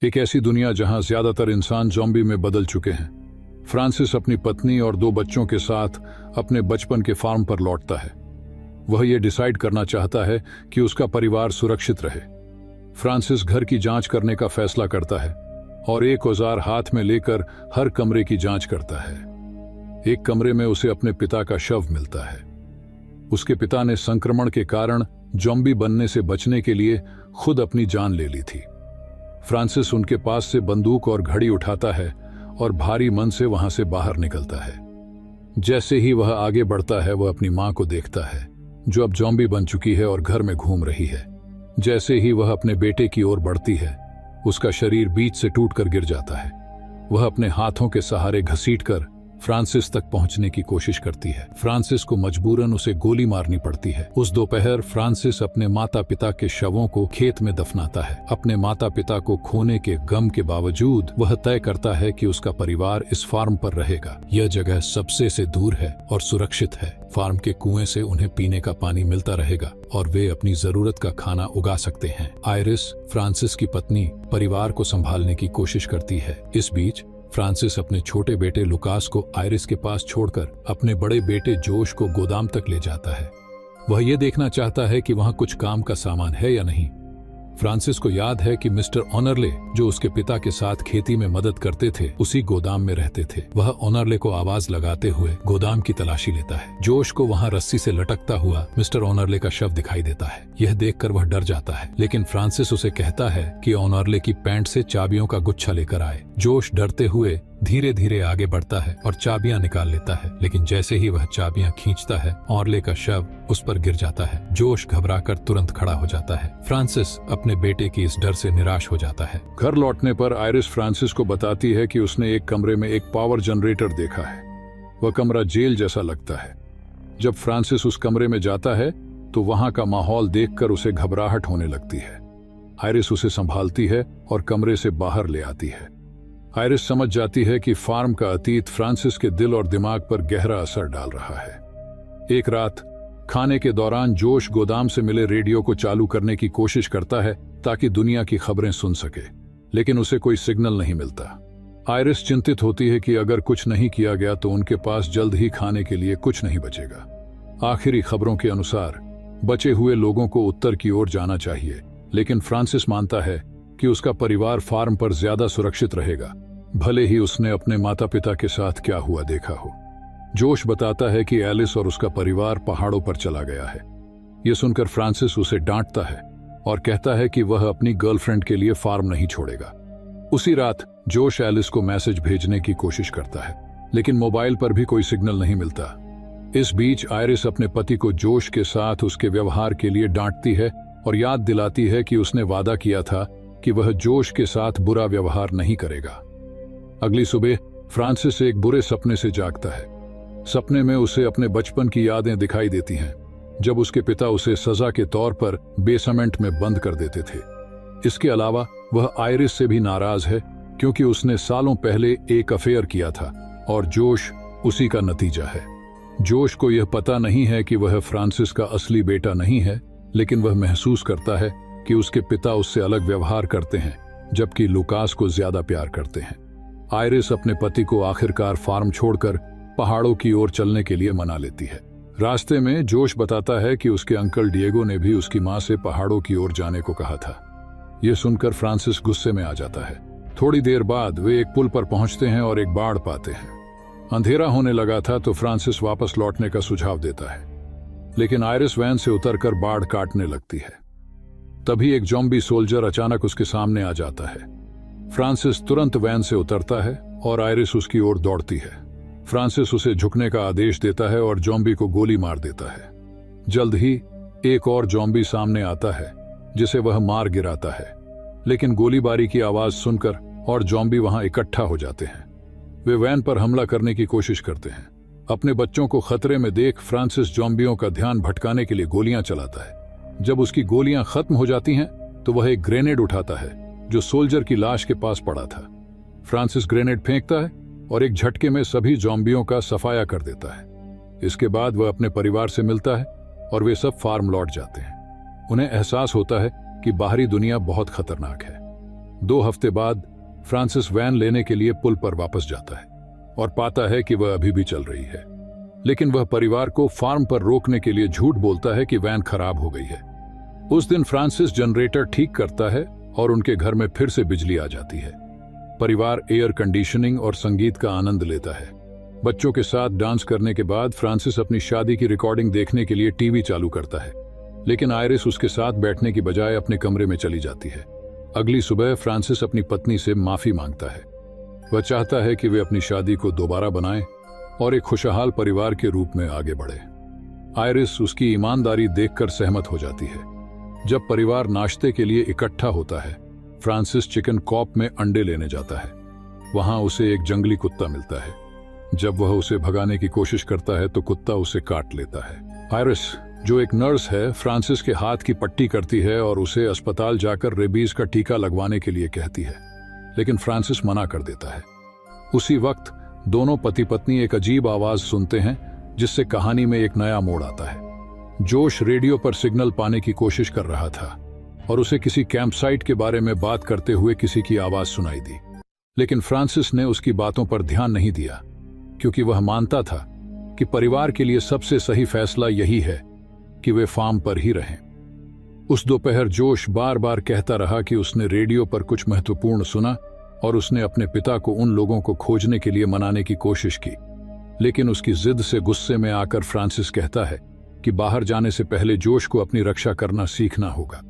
एक ऐसी दुनिया जहां ज्यादातर इंसान ज़ॉम्बी में बदल चुके हैं। फ्रांसिस अपनी पत्नी और 2 बच्चों के साथ अपने बचपन के फार्म पर लौटता है। वह यह डिसाइड करना चाहता है कि उसका परिवार सुरक्षित रहे। फ्रांसिस घर की जांच करने का फैसला करता है और एक औजार हाथ में लेकर हर कमरे की जांच करता है। एक कमरे में उसे अपने पिता का शव मिलता है। उसके पिता ने संक्रमण के कारण ज़ॉम्बी बनने से बचने के लिए खुद अपनी जान ले ली थी। फ्रांसिस उनके पास से बंदूक और घड़ी उठाता है और भारी मन से वहां से बाहर निकलता है। जैसे ही वह आगे बढ़ता है, वह अपनी मां को देखता है जो अब ज़ॉम्बी बन चुकी है और घर में घूम रही है। जैसे ही वह अपने बेटे की ओर बढ़ती है, उसका शरीर बीच से टूटकर गिर जाता है। वह अपने हाथों के सहारे घसीटकर फ्रांसिस तक पहुंचने की कोशिश करती है। फ्रांसिस को मजबूरन उसे गोली मारनी पड़ती है। उस दोपहर फ्रांसिस अपने माता पिता के शवों को खेत में दफनाता है। अपने माता पिता को खोने के गम के बावजूद वह तय करता है कि उसका परिवार इस फार्म पर रहेगा। यह जगह सबसे से दूर है और सुरक्षित है। फार्म के कुएं से उन्हें पीने का पानी मिलता रहेगा और वे अपनी जरूरत का खाना उगा सकते हैं। आयरिस, फ्रांसिस की पत्नी, परिवार को संभालने की कोशिश करती है। इस बीच फ्रांसिस अपने छोटे बेटे लुकास को आयरिस के पास छोड़कर अपने बड़े बेटे जोश को गोदाम तक ले जाता है। वह यह देखना चाहता है कि वहां कुछ काम का सामान है या नहीं। फ्रांसिस को याद है कि मिस्टर ऑनरले, जो उसके पिता के साथ खेती में मदद करते थे, उसी गोदाम में रहते थे। वह ऑनरले को आवाज लगाते हुए गोदाम की तलाशी लेता है। जोश को वहां रस्सी से लटकता हुआ मिस्टर ऑनरले का शव दिखाई देता है। यह देखकर वह डर जाता है, लेकिन फ्रांसिस उसे कहता है कि ऑनरले की पैंट से चाबियों का गुच्छा लेकर आए। जोश डरते हुए धीरे धीरे आगे बढ़ता है और चाबियां निकाल लेता है, लेकिन जैसे ही वह चाबियां खींचता है, ऑनरले का शव उस पर गिर जाता है। जोश घबराकर तुरंत खड़ा हो जाता है। फ्रांसिस अपने बेटे की इस डर से निराश हो जाता है। घर लौटने पर आयरिस फ्रांसिस को बताती है कि उसने एक कमरे में एक पावर जनरेटर देखा है। वह कमरा जेल जैसा लगता है। जब फ्रांसिस उस कमरे में जाता है तो वहां का माहौल देखकर उसे घबराहट होने लगती है। आयरिस उसे संभालती है और कमरे से बाहर ले आती है। आयरिस समझ जाती है कि फार्म का अतीत फ्रांसिस के दिल और दिमाग पर गहरा असर डाल रहा है। एक रात खाने के दौरान जोश गोदाम से मिले रेडियो को चालू करने की कोशिश करता है ताकि दुनिया की खबरें सुन सके, लेकिन उसे कोई सिग्नल नहीं मिलता। आयरिस चिंतित होती है कि अगर कुछ नहीं किया गया तो उनके पास जल्द ही खाने के लिए कुछ नहीं बचेगा। आखिरी खबरों के अनुसार बचे हुए लोगों को उत्तर की ओर जाना चाहिए, लेकिन फ्रांसिस मानता है कि उसका परिवार फार्म पर ज्यादा सुरक्षित रहेगा, भले ही उसने अपने माता पिता के साथ क्या हुआ देखा हो। जोश बताता है कि एलिस और उसका परिवार पहाड़ों पर चला गया है। यह सुनकर फ्रांसिस उसे डांटता है और कहता है कि वह अपनी गर्लफ्रेंड के लिए फार्म नहीं छोड़ेगा। उसी रात जोश एलिस को मैसेज भेजने की कोशिश करता है, लेकिन मोबाइल पर भी कोई सिग्नल नहीं मिलता। इस बीच आयरिस अपने पति को जोश के साथ उसके व्यवहार के लिए डांटती है और याद दिलाती है कि उसने वादा किया था कि वह जोश के साथ बुरा व्यवहार नहीं करेगा। अगली सुबह फ्रांसिस एक बुरे सपने से जागता है। सपने में उसे अपने बचपन की यादें दिखाई देती हैं, जब उसके पिता उसे सजा के तौर पर बेसमेंट में बंद कर देते थे। इसके अलावा वह आयरिस से भी नाराज है क्योंकि उसने सालों पहले एक अफेयर किया था और जोश उसी का नतीजा है। जोश को यह पता नहीं है कि वह फ्रांसिस का असली बेटा नहीं है, लेकिन वह महसूस करता है कि उसके पिता उससे अलग व्यवहार करते हैं, जबकि लुकास को ज्यादा प्यार करते हैं। आयरिस अपने पति को आखिरकार फार्म छोड़कर पहाड़ों की ओर चलने के लिए मना लेती है। रास्ते में जोश बताता है कि उसके अंकल डिएगो ने भी उसकी मां से पहाड़ों की ओर जाने को कहा था। यह सुनकर फ्रांसिस गुस्से में आ जाता है। थोड़ी देर बाद वे एक पुल पर पहुंचते हैं और एक बाढ़ पाते हैं। अंधेरा होने लगा था तो फ्रांसिस वापस लौटने का सुझाव देता है, लेकिन आयरिस वैन से उतरकर बाढ़ काटने लगती है। तभी एक ज़ॉम्बी सोल्जर अचानक उसके सामने आ जाता है। फ्रांसिस तुरंत वैन से उतरता है और आयरिस उसकी ओर दौड़ती है। फ्रांसिस उसे झुकने का आदेश देता है और ज़ॉम्बी को गोली मार देता है। जल्द ही एक और ज़ॉम्बी सामने आता है जिसे वह मार गिराता है, लेकिन गोलीबारी की आवाज सुनकर और ज़ॉम्बी वहां इकट्ठा हो जाते हैं। वे वैन पर हमला करने की कोशिश करते हैं। अपने बच्चों को खतरे में देख फ्रांसिस ज़ॉम्बियों का ध्यान भटकाने के लिए गोलियां चलाता है। जब उसकी गोलियां खत्म हो जाती हैं तो वह एक ग्रेनेड उठाता है जो सोल्जर की लाश के पास पड़ा था। फ्रांसिस ग्रेनेड फेंकता है और एक झटके में सभी ज़ॉम्बियों का सफाया कर देता है। इसके बाद वह अपने परिवार से मिलता है और वे सब फार्म लौट जाते हैं। उन्हें एहसास होता है कि बाहरी दुनिया बहुत खतरनाक है। 2 हफ्ते बाद फ्रांसिस वैन लेने के लिए पुल पर वापस जाता है और पाता है कि वह अभी भी चल रही है, लेकिन वह परिवार को फार्म पर रोकने के लिए झूठ बोलता है कि वैन खराब हो गई है। उस दिन फ्रांसिस जनरेटर ठीक करता है और उनके घर में फिर से बिजली आ जाती है। परिवार एयर कंडीशनिंग और संगीत का आनंद लेता है। बच्चों के साथ डांस करने के बाद फ्रांसिस अपनी शादी की रिकॉर्डिंग देखने के लिए टीवी चालू करता है, लेकिन आयरिस उसके साथ बैठने की बजाय अपने कमरे में चली जाती है। अगली सुबह फ्रांसिस अपनी पत्नी से माफी मांगता है। वह चाहता है कि वे अपनी शादी को दोबारा बनाएं और एक खुशहाल परिवार के रूप में आगे बढ़े। आयरिस उसकी ईमानदारी देखकर सहमत हो जाती है। जब परिवार नाश्ते के लिए इकट्ठा होता है, फ्रांसिस चिकन कॉप में अंडे लेने जाता है। वहां उसे एक जंगली कुत्ता मिलता है। जब वह उसे भगाने की कोशिश करता है तो कुत्ता उसे काट लेता है। आयरिस, जो एक नर्स है, फ्रांसिस के हाथ की पट्टी करती है और उसे अस्पताल जाकर रेबीज का टीका लगवाने के लिए कहती है, लेकिन फ्रांसिस मना कर देता है। उसी वक्त दोनों पति पत्नी एक अजीब आवाज सुनते हैं, जिससे कहानी में एक नया मोड़ आता है। जोश रेडियो पर सिग्नल पाने की कोशिश कर रहा था और उसे किसी कैंपसाइट के बारे में बात करते हुए किसी की आवाज सुनाई दी, लेकिन फ्रांसिस ने उसकी बातों पर ध्यान नहीं दिया, क्योंकि वह मानता था कि परिवार के लिए सबसे सही फैसला यही है कि वे फार्म पर ही रहें। उस दोपहर जोश बार बार कहता रहा कि उसने रेडियो पर कुछ महत्वपूर्ण सुना और उसने अपने पिता को उन लोगों को खोजने के लिए मनाने की कोशिश की, लेकिन उसकी जिद से गुस्से में आकर फ्रांसिस कहता है कि बाहर जाने से पहले जोश को अपनी रक्षा करना सीखना होगा।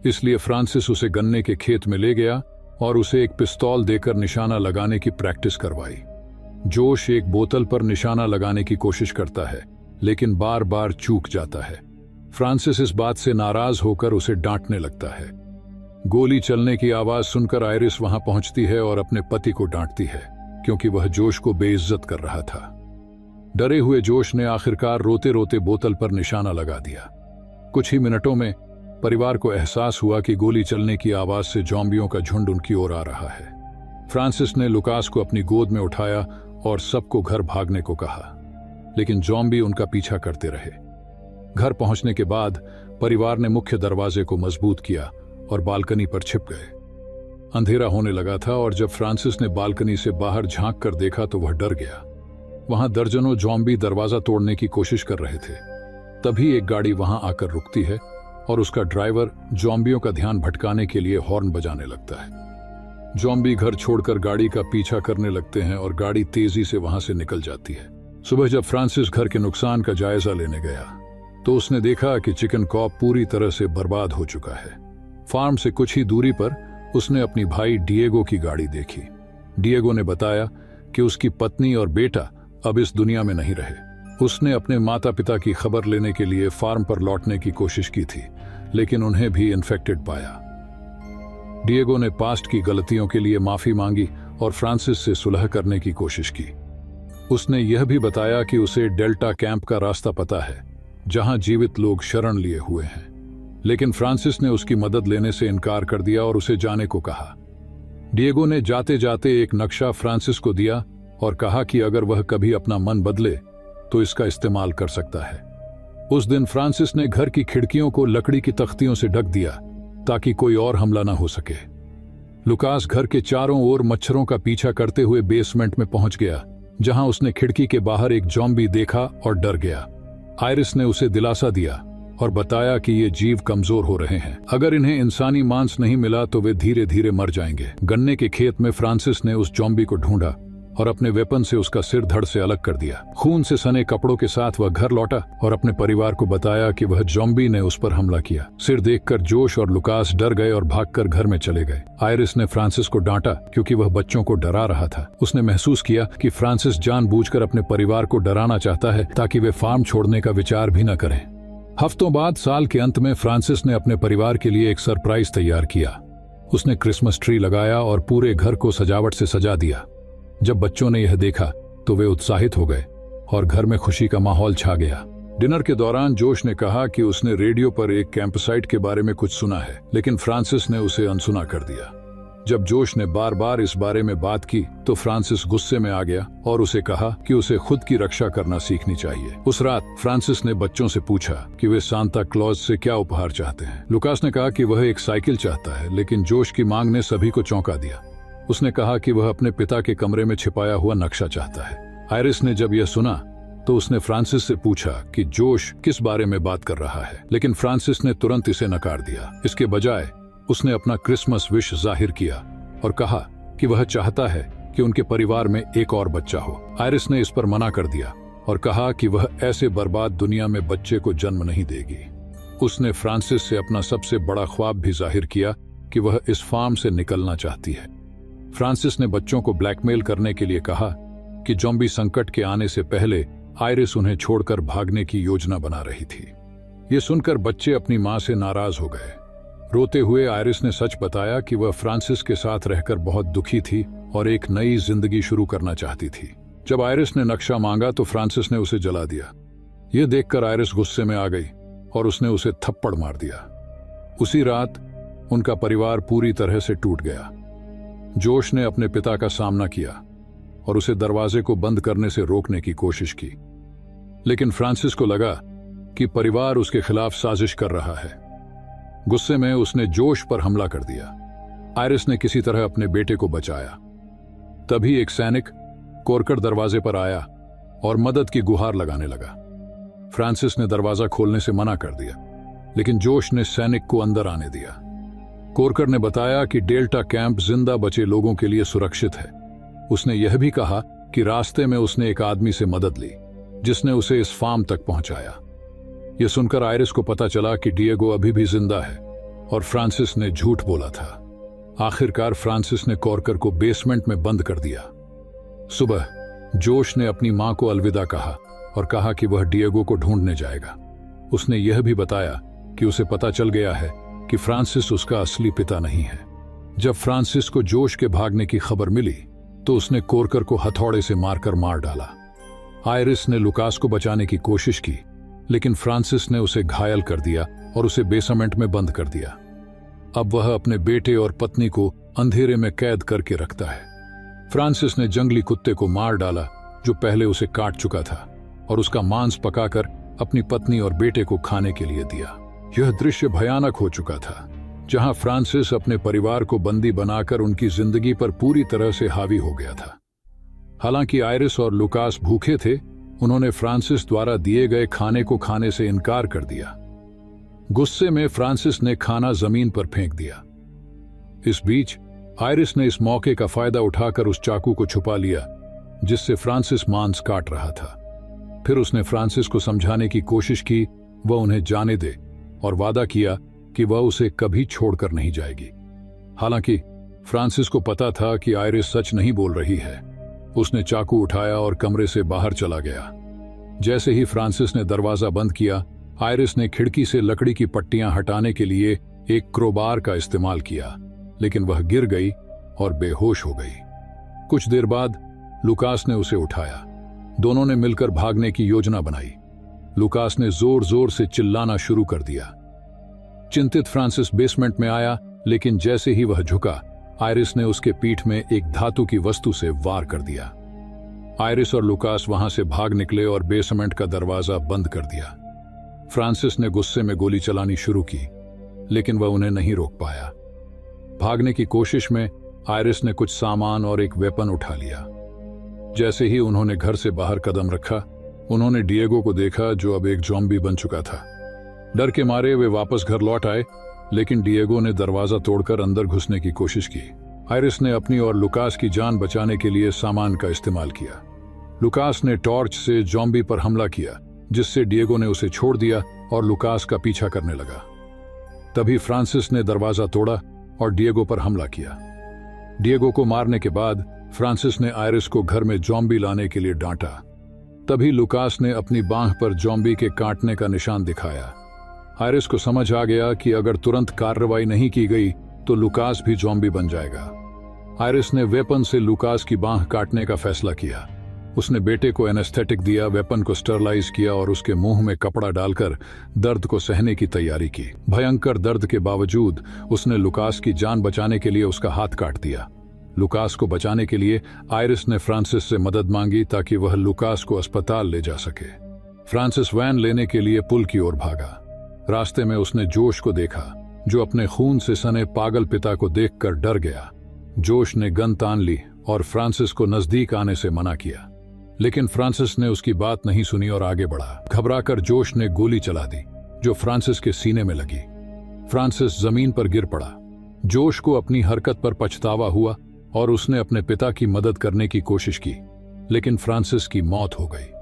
इसलिए फ्रांसिस उसे गन्ने के खेत में ले गया और उसे एक पिस्तौल देकर निशाना लगाने की प्रैक्टिस करवाई। जोश एक बोतल पर निशाना लगाने की कोशिश करता है, लेकिन बार बार चूक जाता है। फ्रांसिस इस बात से नाराज होकर उसे डांटने लगता है। गोली चलने की आवाज सुनकर आयरिस वहां पहुंचती है और अपने पति को डांटती है, क्योंकि वह जोश को बेइज्जत कर रहा था। डरे हुए जोश ने आखिरकार रोते रोते बोतल पर निशाना लगा दिया। कुछ ही मिनटों में परिवार को एहसास हुआ कि गोली चलने की आवाज से ज़ॉम्बियों का झुंड उनकी ओर आ रहा है। फ्रांसिस ने लुकास को अपनी गोद में उठाया और सबको घर भागने को कहा, लेकिन ज़ॉम्बी उनका पीछा करते रहे। घर पहुंचने के बाद परिवार ने मुख्य दरवाजे को मजबूत किया और बालकनी पर छिप गए। अंधेरा होने लगा था और जब फ्रांसिस ने बालकनी से बाहर झांक कर देखा तो वह डर गया। वहां दर्जनों ज़ॉम्बी दरवाजा तोड़ने की कोशिश कर रहे थे। तभी एक गाड़ी वहां आकर रुकती है और उसका ड्राइवर ज़ॉम्बियों का ध्यान भटकाने के लिए हॉर्न बजाने लगता है। ज़ॉम्बी घर छोड़कर गाड़ी का पीछा करने लगते हैं और गाड़ी तेजी से वहां से निकल जाती है। सुबह जब फ्रांसिस घर के नुकसान का जायजा लेने गया तो उसने देखा कि चिकन कॉप पूरी तरह से बर्बाद हो चुका है। फार्म से कुछ ही दूरी पर उसने अपनी भाई डिएगो की गाड़ी देखी। डिएगो ने बताया कि उसकी पत्नी और बेटा अब इस दुनिया में नहीं रहे। उसने अपने माता पिता की खबर लेने के लिए फार्म पर लौटने की कोशिश की थी, लेकिन उन्हें भी इन्फेक्टेड पाया। डिएगो ने पास्ट की गलतियों के लिए माफी मांगी और फ्रांसिस से सुलह करने की कोशिश की। उसने यह भी बताया कि उसे डेल्टा कैंप का रास्ता पता है, जहां जीवित लोग शरण लिए हुए हैं, लेकिन फ्रांसिस ने उसकी मदद लेने से इनकार कर दिया और उसे जाने को कहा। डिएगो ने जाते जाते एक नक्शा फ्रांसिस को दिया और कहा कि अगर वह कभी अपना मन बदले तो इसका इस्तेमाल कर सकता है। उस दिन फ्रांसिस ने घर की खिड़कियों को लकड़ी की तख्तियों से ढक दिया ताकि कोई और हमला ना हो सके। लुकास घर के चारों ओर मच्छरों का पीछा करते हुए बेसमेंट में पहुंच गया, जहां उसने खिड़की के बाहर एक ज़ॉम्बी देखा और डर गया। आयरिस ने उसे दिलासा दिया और बताया कि ये जीव कमजोर हो रहे हैं। अगर इन्हें इंसानी मांस नहीं मिला तो वे धीरे धीरे मर जाएंगे। गन्ने के खेत में फ्रांसिस ने उस ज़ॉम्बी को ढूंढा और अपने वेपन से उसका सिर धड़ से अलग कर दिया। खून से सने कपड़ों के साथ वह घर लौटा और अपने परिवार को बताया कि वह ज़ॉम्बी ने उस पर हमला किया। सिर देखकर जोश और लुकास डर गए और भागकर घर में चले गए। आयरिस ने फ्रांसिस को डांटा क्योंकि वह बच्चों को डरा रहा था। उसने महसूस किया कि फ्रांसिस जानबूझकर अपने परिवार को डराना चाहता है ताकि वे फार्म छोड़ने का विचार भी न करें। हफ्तों बाद साल के अंत में फ्रांसिस ने अपने परिवार के लिए एक सरप्राइज तैयार किया। उसने क्रिसमस ट्री लगाया और पूरे घर को सजावट से सजा दिया। जब बच्चों ने यह देखा तो वे उत्साहित हो गए और घर में खुशी का माहौल छा गया। डिनर के दौरान जोश ने कहा कि उसने रेडियो पर एक कैंपसाइट के बारे में कुछ सुना है, लेकिन फ्रांसिस ने उसे अनसुना कर दिया। जब जोश ने बार बार इस बारे में बात की तो फ्रांसिस गुस्से में आ गया और उसे कहा कि उसे खुद की रक्षा करना सीखनी चाहिए। उस रात फ्रांसिस ने बच्चों से पूछा कि वे सांता क्लॉज से क्या उपहार चाहते हैं। लुकास ने कहा कि वह एक साइकिल चाहता है, लेकिन जोश की मांग ने सभी को चौंका दिया। उसने कहा कि वह अपने पिता के कमरे में छिपाया हुआ नक्शा चाहता है। आयरिस ने जब यह सुना तो उसने फ्रांसिस से पूछा कि जोश किस बारे में बात कर रहा है, लेकिन फ्रांसिस ने तुरंत इसे नकार दिया। इसके बजाय उसने अपना क्रिसमस विश जाहिर किया और कहा कि वह चाहता है कि उनके परिवार में एक और बच्चा हो। आयरिस ने इस पर मना कर दिया और कहा कि वह ऐसे बर्बाद दुनिया में बच्चे को जन्म नहीं देगी। उसने फ्रांसिस से अपना सबसे बड़ा ख्वाब भी जाहिर किया कि वह इस फार्म से निकलना चाहती है। फ्रांसिस ने बच्चों को ब्लैकमेल करने के लिए कहा कि ज़ॉम्बी संकट के आने से पहले आयरिस उन्हें छोड़कर भागने की योजना बना रही थी। ये सुनकर बच्चे अपनी मां से नाराज हो गए। रोते हुए आयरिस ने सच बताया कि वह फ्रांसिस के साथ रहकर बहुत दुखी थी और एक नई जिंदगी शुरू करना चाहती थी। जब आयरिस ने नक्शा मांगा तो फ्रांसिस ने उसे जला दिया। यह देखकर आयरिस गुस्से में आ गई और उसने उसे थप्पड़ मार दिया। उसी रात उनका परिवार पूरी तरह से टूट गया। जोश ने अपने पिता का सामना किया और उसे दरवाजे को बंद करने से रोकने की कोशिश की, लेकिन फ्रांसिस को लगा कि परिवार उसके खिलाफ साजिश कर रहा है। गुस्से में उसने जोश पर हमला कर दिया। आयरिस ने किसी तरह अपने बेटे को बचाया। तभी एक सैनिक कोरकर दरवाजे पर आया और मदद की गुहार लगाने लगा। फ्रांसिस ने दरवाजा खोलने से मना कर दिया, लेकिन जोश ने सैनिक को अंदर आने दिया। कोरकर ने बताया कि डेल्टा कैंप जिंदा बचे लोगों के लिए सुरक्षित है। उसने यह भी कहा कि रास्ते में उसने एक आदमी से मदद ली जिसने उसे इस फार्म तक पहुंचाया। यह सुनकर आयरिस को पता चला कि डिएगो अभी भी जिंदा है और फ्रांसिस ने झूठ बोला था। आखिरकार फ्रांसिस ने कोरकर को बेसमेंट में बंद कर दिया। सुबह जोश ने अपनी मां को अलविदा कहा और कहा कि वह डिएगो को ढूंढने जाएगा। उसने यह भी बताया कि उसे पता चल गया है कि फ्रांसिस उसका असली पिता नहीं है। जब फ्रांसिस को जोश के भागने की खबर मिली तो उसने कोरकर को हथौड़े से मारकर मार डाला। आयरिस ने लुकास को बचाने की कोशिश की, लेकिन फ्रांसिस ने उसे घायल कर दिया और उसे बेसमेंट में बंद कर दिया। अब वह अपने बेटे और पत्नी को अंधेरे में कैद करके रखता है। फ्रांसिस ने जंगली कुत्ते को मार डाला जो पहले उसे काट चुका था और उसका मांस पकाकर अपनी पत्नी और बेटे को खाने के लिए दिया। यह दृश्य भयानक हो चुका था, जहां फ्रांसिस अपने परिवार को बंदी बनाकर उनकी जिंदगी पर पूरी तरह से हावी हो गया था। हालांकि आयरिस और लुकास भूखे थे, उन्होंने फ्रांसिस द्वारा दिए गए खाने को खाने से इनकार कर दिया। गुस्से में फ्रांसिस ने खाना जमीन पर फेंक दिया। इस बीच आयरिस ने इस मौके का फायदा उठाकर उस चाकू को छुपा लिया जिससे फ्रांसिस मांस काट रहा था। फिर उसने फ्रांसिस को समझाने की कोशिश की वह उन्हें जाने दे और वादा किया कि वह उसे कभी छोड़कर नहीं जाएगी। हालांकि फ्रांसिस को पता था कि आयरिस सच नहीं बोल रही है। उसने चाकू उठाया और कमरे से बाहर चला गया। जैसे ही फ्रांसिस ने दरवाजा बंद किया, आयरिस ने खिड़की से लकड़ी की पट्टियां हटाने के लिए एक क्रोबार का इस्तेमाल किया, लेकिन वह गिर गई और बेहोश हो गई। कुछ देर बाद लुकास ने उसे उठाया। दोनों ने मिलकर भागने की योजना बनाई। लुकास ने जोर जोर से चिल्लाना शुरू कर दिया। चिंतित फ्रांसिस बेसमेंट में आया, लेकिन जैसे ही वह झुका, आयरिस ने उसके पीठ में एक धातु की वस्तु से वार कर दिया। आयरिस और लुकास वहां से भाग निकले और बेसमेंट का दरवाजा बंद कर दिया। फ्रांसिस ने गुस्से में गोली चलानी शुरू की, लेकिन वह उन्हें नहीं रोक पाया। भागने की कोशिश में आयरिस ने कुछ सामान और एक वेपन उठा लिया। जैसे ही उन्होंने घर से बाहर कदम रखा, उन्होंने डिएगो को देखा जो अब एक ज़ॉम्बी बन चुका था। डर के मारे वे वापस घर लौट आए, लेकिन डिएगो ने दरवाजा तोड़कर अंदर घुसने की कोशिश की। आयरिस ने अपनी और लुकास की जान बचाने के लिए सामान का इस्तेमाल किया। लुकास ने टॉर्च से ज़ॉम्बी पर हमला किया, जिससे डिएगो ने उसे छोड़ दिया और लुकास का पीछा करने लगा। तभी फ्रांसिस ने दरवाजा तोड़ा और डिएगो पर हमला किया। डिएगो को मारने के बाद फ्रांसिस ने आयरिस को घर में ज़ॉम्बी लाने के लिए डांटा। तभी लुकास ने अपनी बांह पर ज़ॉम्बी के काटने का निशान दिखाया। आयरिस को समझ आ गया कि अगर तुरंत कार्रवाई नहीं की गई तो लुकास भी ज़ॉम्बी बन जाएगा। आयरिस ने वेपन से लुकास की बांह काटने का फैसला किया। उसने बेटे को एनेस्थेटिक दिया, वेपन को स्टरलाइज किया और उसके मुंह में कपड़ा डालकर दर्द को सहने की तैयारी की। भयंकर दर्द के बावजूद उसने लुकास की जान बचाने के लिए उसका हाथ काट दिया। लुकास को बचाने के लिए आयरिस ने फ्रांसिस से मदद मांगी ताकि वह लुकास को अस्पताल ले जा सके। फ्रांसिस वैन लेने के लिए पुल की ओर भागा। रास्ते में उसने जोश को देखा, जो अपने खून से सने पागल पिता को देखकर डर गया। जोश ने गन तान ली और फ्रांसिस को नजदीक आने से मना किया, लेकिन फ्रांसिस ने उसकी बात नहीं सुनी और आगे बढ़ा। घबराकर जोश ने गोली चला दी, जो फ्रांसिस के सीने में लगी। फ्रांसिस जमीन पर गिर पड़ा। जोश को अपनी हरकत पर पछतावा हुआ और उसने अपने पिता की मदद करने की कोशिश की, लेकिन फ्रांसिस की मौत हो गई।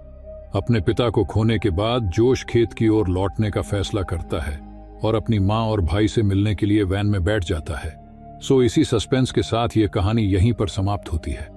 अपने पिता को खोने के बाद जोश खेत की ओर लौटने का फैसला करता है और अपनी माँ और भाई से मिलने के लिए वैन में बैठ जाता है। सो इसी सस्पेंस के साथ ये कहानी यहीं पर समाप्त होती है।